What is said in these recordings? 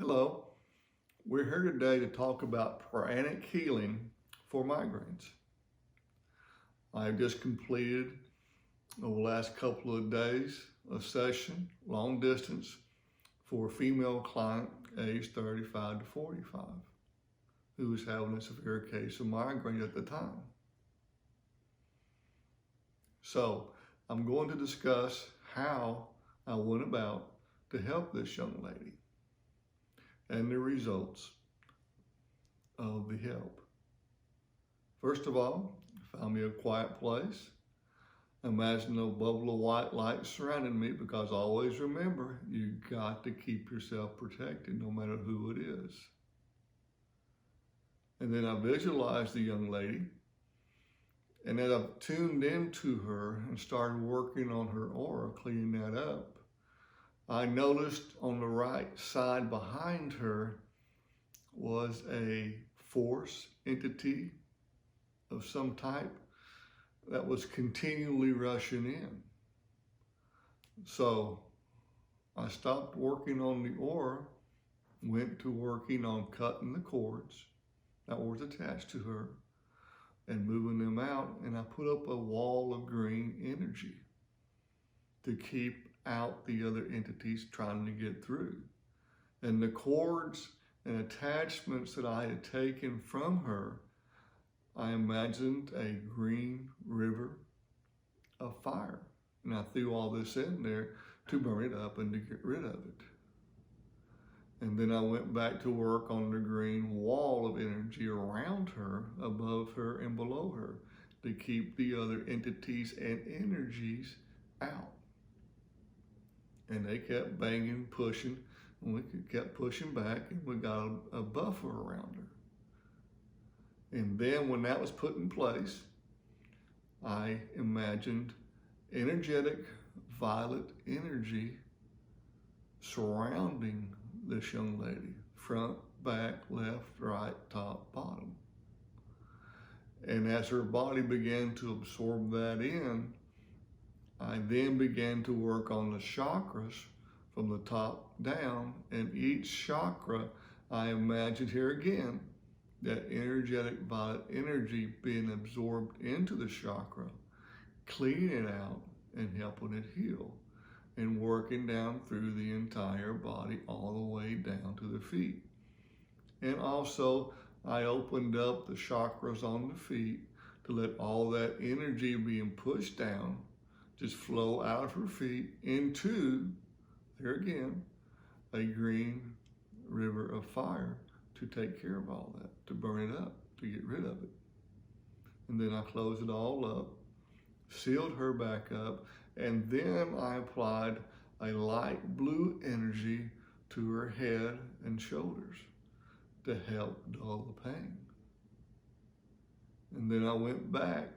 Hello, we're here today to talk about pranic healing for migraines. I just completed over the last couple of days a session, long distance, for a female client aged 35 to 45 who was having a severe case of migraine at the time. So I'm going to discuss how I went about to help this young lady and the results of the help. First of all, found me a quiet place. Imagine a bubble of white light surrounding me, because always remember, you got to keep yourself protected no matter who it is. And then I visualized the young lady, and as I tuned into her and started working on her aura, cleaning that up, I noticed on the right side behind her was a force entity of some type that was continually rushing in. So I stopped working on the aura, went to working on cutting the cords that was attached to her and moving them out, and I put up a wall of green energy to keep out the other entities trying to get through. And the cords and attachments that I had taken from her, I imagined a green river of fire. And I threw all this in there to burn it up and to get rid of it. And then I went back to work on the green wall of energy around her, above her and below her, to keep the other entities and energies out. And they kept banging, pushing, and we kept pushing back, and we got a buffer around her. And then when that was put in place, I imagined energetic violet energy surrounding this young lady, front, back, left, right, top, bottom. And as her body began to absorb that in, I then began to work on the chakras from the top down, and each chakra, I imagined here again, that energetic violet energy being absorbed into the chakra, cleaning it out and helping it heal, and working down through the entire body all the way down to the feet. And also, I opened up the chakras on the feet to let all that energy being pushed down just flow out of her feet into, there again, a green river of fire to take care of all that, to burn it up, to get rid of it. And then I closed it all up, sealed her back up, and then I applied a light blue energy to her head and shoulders to help dull the pain. And then I went back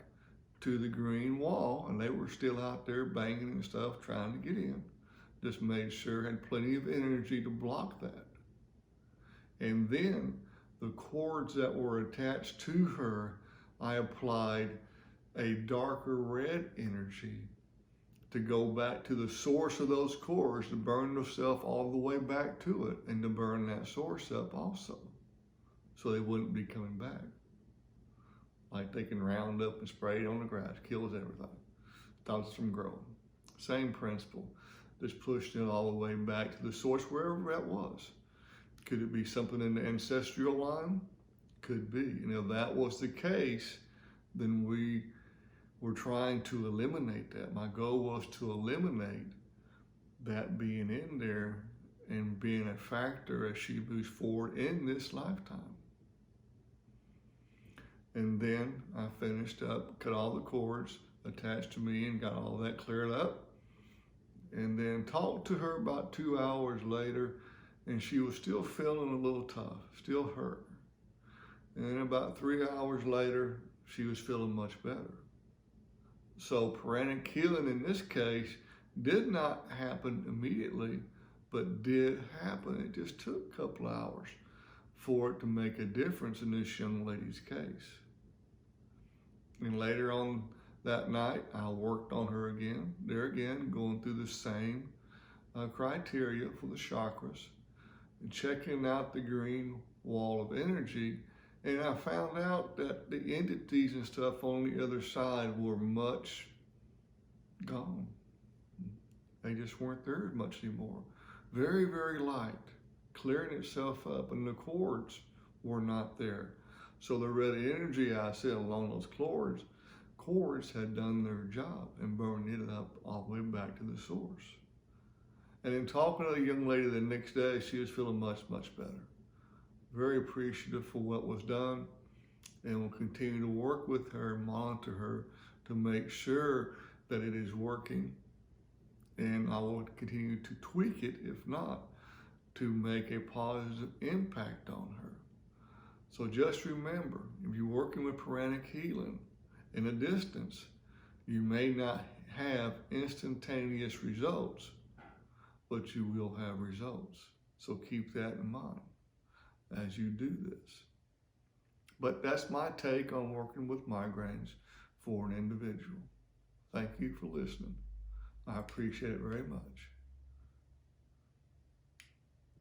to the green wall, and they were still out there banging and stuff, trying to get in. Just made sure I had plenty of energy to block that. And then the cords that were attached to her, I applied a darker red energy to go back to the source of those cords, to burn themselves all the way back to it, and to burn that source up also, so they wouldn't be coming back. Like taking Roundup and spray it on the grass, kills everything, stops it from growing. Same principle, just pushing it all the way back to the source, wherever that was. Could it be something in the ancestral line? Could be. And if that was the case, then we were trying to eliminate that. My goal was to eliminate that being in there and being a factor as she moves forward in this lifetime. And then I finished up, cut all the cords attached to me and got all that cleared up. And then talked to her about 2 hours later, and she was still feeling a little tough, still hurt. And then about 3 hours later, she was feeling much better. So pranic healing in this case did not happen immediately, but did happen. It just took a couple hours for it to make a difference in this young lady's case. And later on that night, I worked on her again, there again, going through the same criteria for the chakras. and checking out the green wall of energy. And I found out that the entities and stuff on the other side were much gone. They just weren't there much anymore. Very, very light, clearing itself up, and the cords were not there. So the red energy I said along those cords had done their job and burned it up all the way back to the source. And in talking to the young lady the next day, she was feeling much, much better. Very appreciative for what was done, and will continue to work with her and monitor her to make sure that it is working. And I will continue to tweak it, if not, to make a positive impact on her. So just remember, if you're working with Pranic Healing in a distance, you may not have instantaneous results, but you will have results. So keep that in mind as you do this. But that's my take on working with migraines for an individual. Thank you for listening. I appreciate it very much.